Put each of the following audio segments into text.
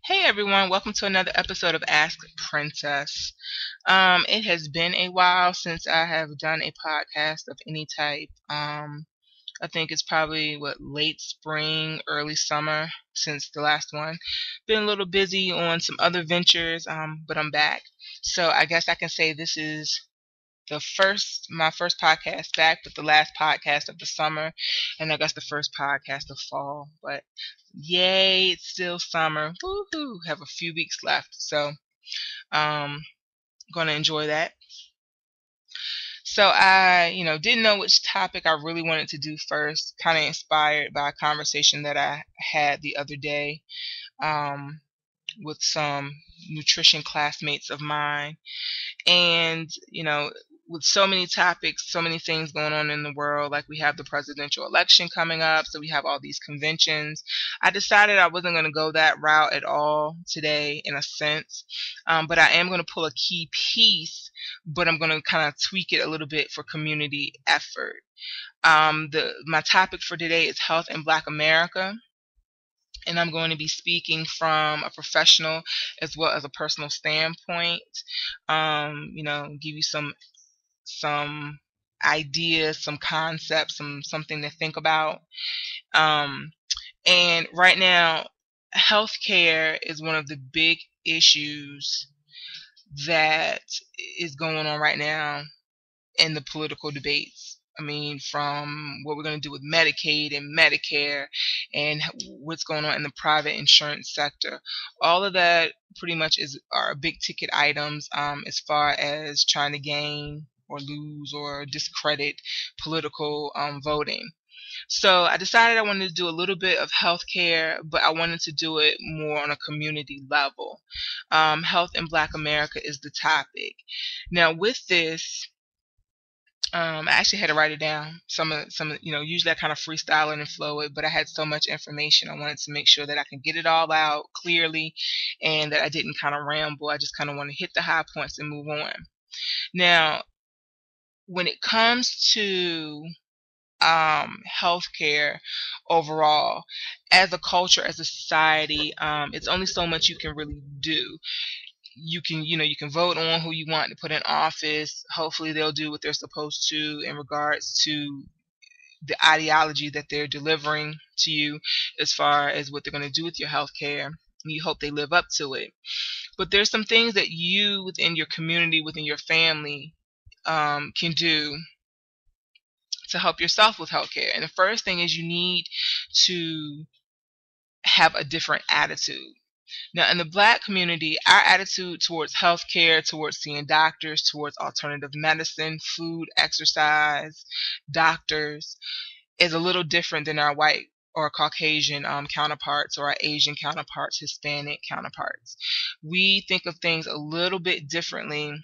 Hey everyone, welcome to another episode of Ask Princess. It has been a while since I have done a podcast of any type. I think it's probably late spring, early summer since the last one. Been a little busy on some other ventures, but I'm back. So I guess I can say this is my first podcast back, but the last podcast of the summer, and I guess the first podcast of fall. But yay, it's still summer. Woohoo! Have a few weeks left, so um, gonna enjoy that. So I didn't know which topic I really wanted to do first. Kind of inspired by a conversation that I had the other day um, with some nutrition classmates of mine. And, with so many topics, so many things going on in the world, like we have the presidential election coming up, so we have all these conventions. I decided I wasn't going to go that route at all today, in a sense, but I am going to pull a key piece, but I'm going to kind of tweak it a little bit for community effort. My topic for today is health in Black America, and I'm going to be speaking from a professional as well as a personal standpoint. Give you some ideas, some concepts, something to think about. And right now, healthcare is one of the big issues that is going on right now in the political debates. I mean, from what we're going to do with Medicaid and Medicare and what's going on in the private insurance sector. All of that pretty much are big ticket items as far as trying to gain or lose or discredit political voting. So I decided I wanted to do a little bit of healthcare, but I wanted to do it more on a community level. Health in Black America is the topic. Now, with this, I actually had to write it down. Usually I kind of freestyle it and flow it, but I had so much information. I wanted to make sure that I can get it all out clearly and that I didn't kind of ramble. I just kind of want to hit the high points and move on. Now, when it comes to healthcare overall, as a culture, as a society, it's only so much you can really do. You can vote on who you want to put in office. Hopefully they'll do what they're supposed to in regards to the ideology that they're delivering to you as far as what they're going to do with your health care. You hope they live up to it. But there's some things that you within your community, within your family, can do to help yourself with healthcare. And the first thing is you need to have a different attitude. Now, in the Black community, our attitude towards healthcare, towards seeing doctors, towards alternative medicine, food, exercise, doctors, is a little different than our white or Caucasian counterparts, or our Asian counterparts, Hispanic counterparts. We think of things a little bit differently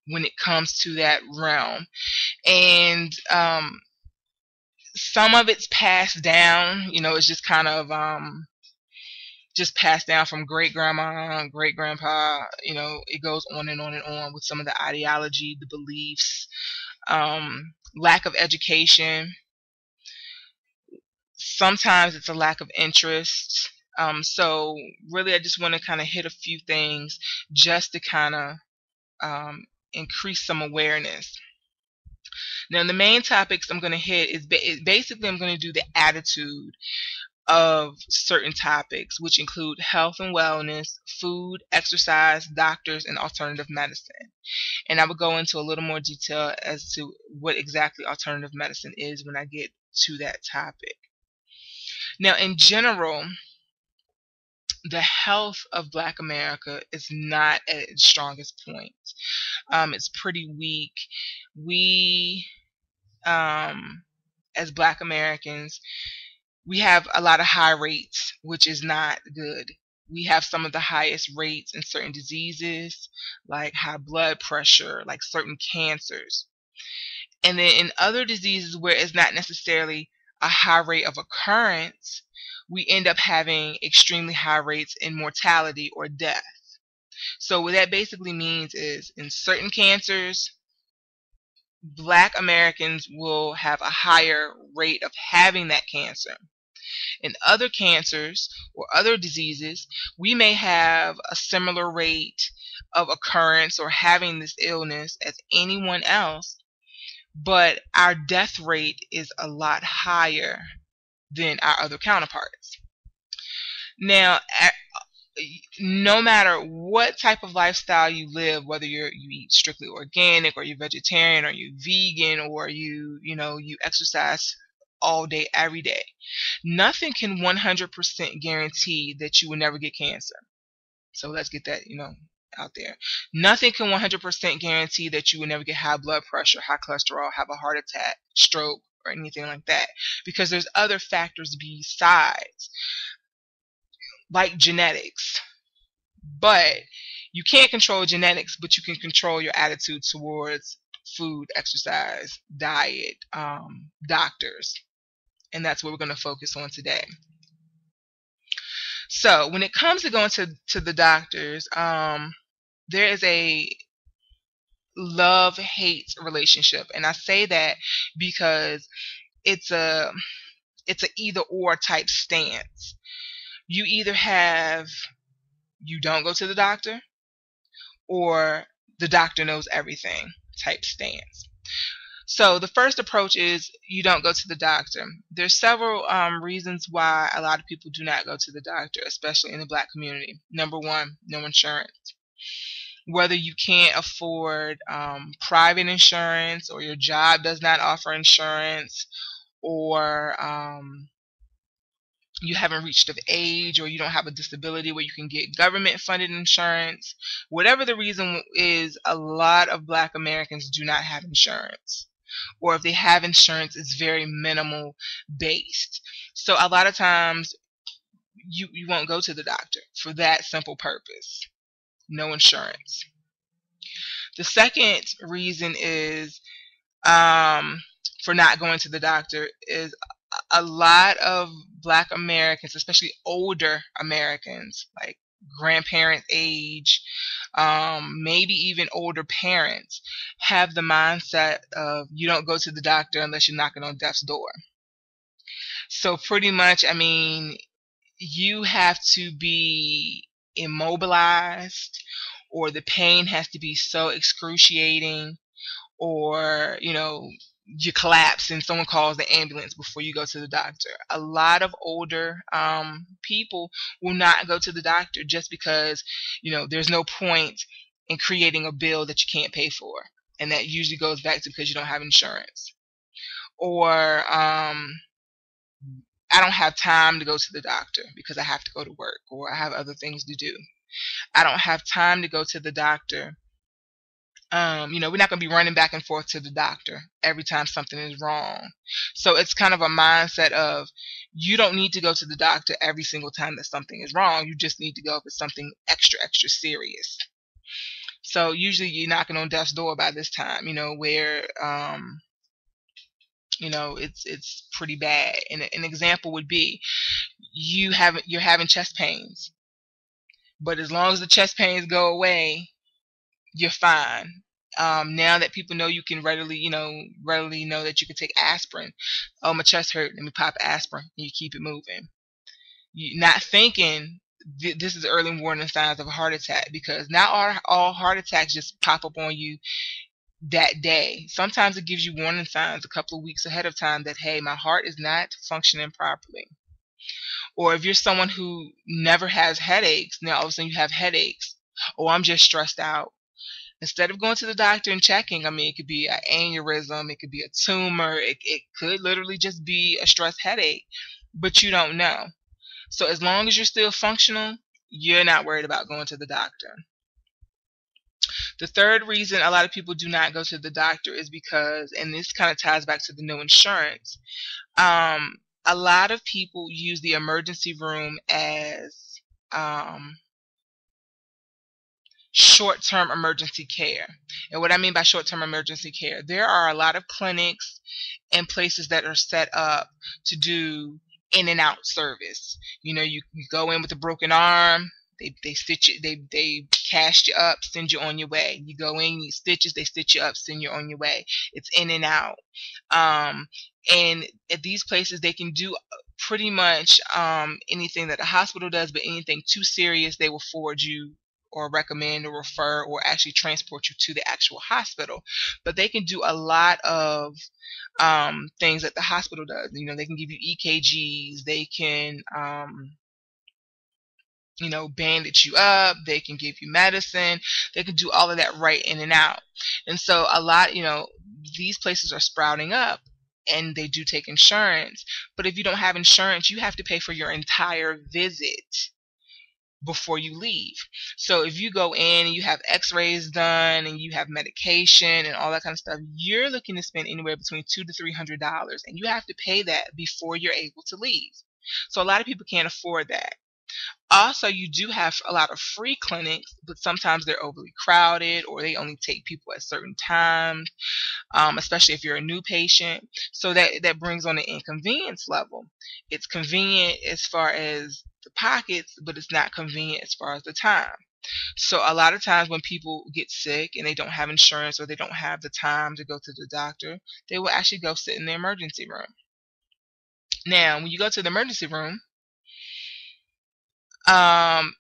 when it comes to that realm. And some of it's passed down. It's just kind of just passed down from great grandma, great grandpa. It goes on and on and on with some of the ideology, the beliefs, lack of education. Sometimes it's a lack of interest. So really, I just want to kind of hit a few things just to kind of increase some awareness. Now, the main topics I'm going to hit is basically I'm going to do the attitude of certain topics, which include health and wellness, food, exercise, doctors, and alternative medicine. And I will go into a little more detail as to what exactly alternative medicine is when I get to that topic. Now, in general, the health of Black America is not at its strongest point. It's pretty weak. We, as Black Americans, we have a lot of high rates, which is not good. We have some of the highest rates in certain diseases, like high blood pressure, like certain cancers. And then in other diseases where it's not necessarily a high rate of occurrence, we end up having extremely high rates in mortality or death. So what that basically means is in certain cancers, Black Americans will have a higher rate of having that cancer. In other cancers or other diseases, we may have a similar rate of occurrence or having this illness as anyone else, but our death rate is a lot higher than our other counterparts. Now, no matter what type of lifestyle you live, whether you eat strictly organic, or you're vegetarian, or you're vegan, or you exercise all day every day, nothing can 100% guarantee that you will never get cancer. So let's get that out there. Nothing can 100% guarantee that you will never get high blood pressure, high cholesterol, have a heart attack, stroke, or anything like that, because there's other factors besides, like genetics. But you can't control genetics, but you can control your attitude towards food, exercise, diet, doctors. And that's what we're going to focus on today. So when it comes to going to the doctors, there is a love-hate relationship. And I say that because it's a either or type stance. You either have, you don't go to the doctor, or the doctor knows everything type stance. So the first approach is you don't go to the doctor. There's several reasons why a lot of people do not go to the doctor, especially in the Black community. Number one, no insurance. Whether you can't afford private insurance, or your job does not offer insurance, or you haven't reached of age, or you don't have a disability where you can get government funded insurance, whatever the reason is, a lot of Black Americans do not have insurance. Or if they have insurance, it's very minimal based. So a lot of times you won't go to the doctor for that simple purpose. No insurance. The second reason is for not going to the doctor is a lot of Black Americans, especially older Americans, like grandparent age, maybe even older parents, have the mindset of you don't go to the doctor unless you're knocking on death's door. So pretty much, I mean, you have to be immobilized, or the pain has to be so excruciating, or you collapse and someone calls the ambulance before you go to the doctor. A lot of older people will not go to the doctor just because there's no point in creating a bill that you can't pay for, and that usually goes back to because you don't have insurance. Or I don't have time to go to the doctor because I have to go to work, or I have other things to do. I don't have time to go to the doctor. We're not going to be running back and forth to the doctor every time something is wrong. So it's kind of a mindset of you don't need to go to the doctor every single time that something is wrong. You just need to go if it's something extra, extra serious. So usually you're knocking on death's door by this time, where it's pretty bad. And an example would be you're having chest pains, but as long as the chest pains go away, you're fine. Now that people know you can readily know that you can take aspirin. Oh, my chest hurt, let me pop aspirin, and you keep it moving. You're not thinking this is early warning signs of a heart attack, because not all heart attacks just pop up on you that day. Sometimes it gives you warning signs a couple of weeks ahead of time that, hey, my heart is not functioning properly. Or if you're someone who never has headaches, now all of a sudden you have headaches. Oh, I'm just stressed out. Instead of going to the doctor and checking, it could be an aneurysm, it could be a tumor, it could literally just be a stress headache, but you don't know. So as long as you're still functional, you're not worried about going to the doctor. The third reason a lot of people do not go to the doctor is because, and this kind of ties back to the no insurance, a lot of people use the emergency room as short-term emergency care. And what I mean by short-term emergency care, there are a lot of clinics and places that are set up to do in and out service. You go in with a broken arm, They stitch it, they cast you up, send you on your way. You go in, you need stitches, they stitch you up, send you on your way. It's in and out. And at these places, they can do pretty much anything that a hospital does, but anything too serious, they will forward you or recommend or refer or actually transport you to the actual hospital. But they can do a lot of things that the hospital does. You know, they can give you EKGs, they can bandage you up, they can give you medicine, they can do all of that right in and out. And so a lot, these places are sprouting up and they do take insurance. But if you don't have insurance, you have to pay for your entire visit before you leave. So if you go in and you have x-rays done and you have medication and all that kind of stuff, you're looking to spend anywhere between $200 to $300, and you have to pay that before you're able to leave. So a lot of people can't afford that. Also, you do have a lot of free clinics, but sometimes they're overly crowded or they only take people at certain times, especially if you're a new patient. So that brings on the inconvenience level. It's convenient as far as the pockets, but it's not convenient as far as the time. So a lot of times when people get sick and they don't have insurance or they don't have the time to go to the doctor, they will actually go sit in the emergency room. Now, when you go to the emergency room,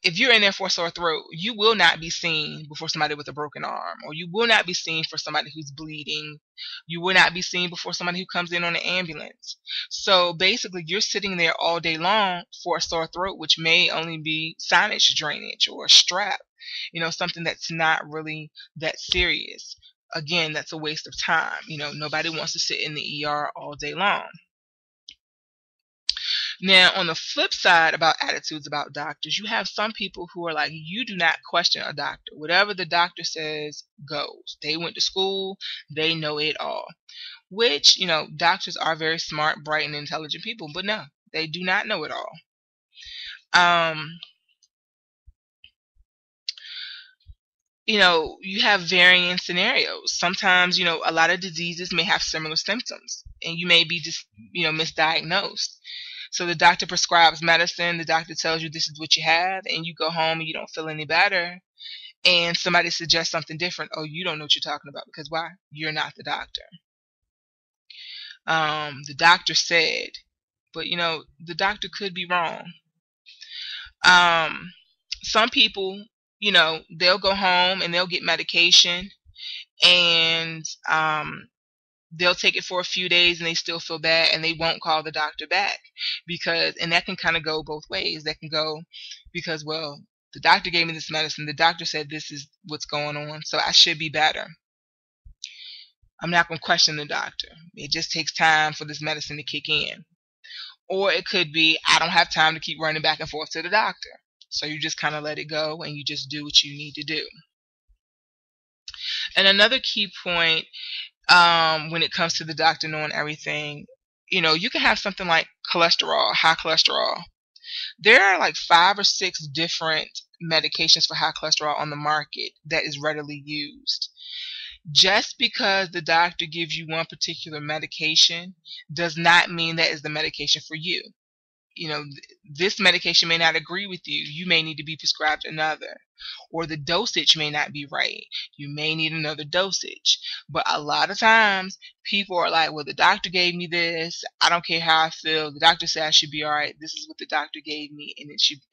if you're in there for a sore throat, you will not be seen before somebody with a broken arm, or you will not be seen for somebody who's bleeding. You will not be seen before somebody who comes in on an ambulance. So basically, you're sitting there all day long for a sore throat, which may only be sinus drainage or a strap, something that's not really that serious. Again, that's a waste of time. Nobody wants to sit in the ER all day long. Now, on the flip side about attitudes about doctors, you have some people who are like, you do not question a doctor. Whatever the doctor says goes. They went to school, they know it all. Which, doctors are very smart, bright, and intelligent people, but no, they do not know it all. You have varying scenarios. Sometimes, a lot of diseases may have similar symptoms, and you may be just, misdiagnosed. So the doctor prescribes medicine, the doctor tells you this is what you have, and you go home and you don't feel any better, and somebody suggests something different. Oh, you don't know what you're talking about, because why? You're not the doctor. The doctor said, but the doctor could be wrong. Some people, they'll go home and they'll get medication, and they'll take it for a few days and they still feel bad and they won't call the doctor back, and that can kind of go both ways. That can go because, well, the doctor gave me this medicine, the doctor said this is what's going on, so I should be better. I'm not going to question the doctor. It just takes time for this medicine to kick in. Or it could be, I don't have time to keep running back and forth to the doctor. So you just kind of let it go and you just do what you need to do. And another key point when it comes to the doctor knowing everything, you can have something like cholesterol, high cholesterol. There are like 5 or 6 different medications for high cholesterol on the market that is readily used. Just because the doctor gives you one particular medication does not mean that is the medication for you. This medication may not agree with you. You may need to be prescribed another. Or the dosage may not be right. You may need another dosage. But a lot of times, people are like, well, the doctor gave me this. I don't care how I feel. The doctor said I should be all right. This is what the doctor gave me,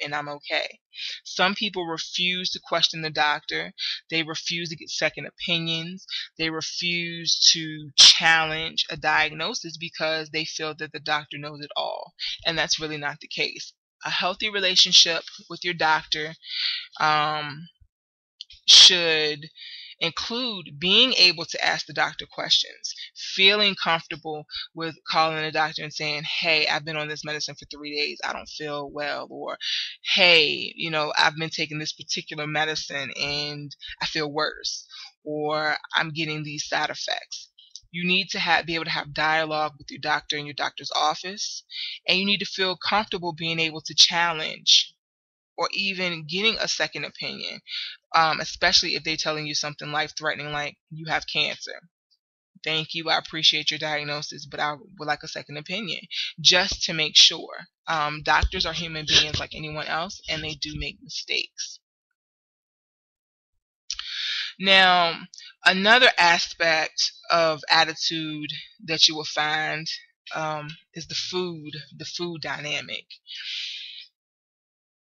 and I'm okay. Some people refuse to question the doctor. They refuse to get second opinions. They refuse to challenge a diagnosis because they feel that the doctor knows it all. And that's really not the case. A healthy relationship with your doctor should include being able to ask the doctor questions, feeling comfortable with calling the doctor and saying, hey, I've been on this medicine for 3 days, I don't feel well, or hey, I've been taking this particular medicine and I feel worse, or I'm getting these side effects. You need to be able to have dialogue with your doctor in your doctor's office, and you need to feel comfortable being able to challenge or even getting a second opinion, especially if they're telling you something life-threatening like you have cancer. thank you, I appreciate your diagnosis, but I would like a second opinion, just to make sure. Doctors are human beings like anyone else, and they do make mistakes. Now, another aspect of attitude that you will find is the food dynamic.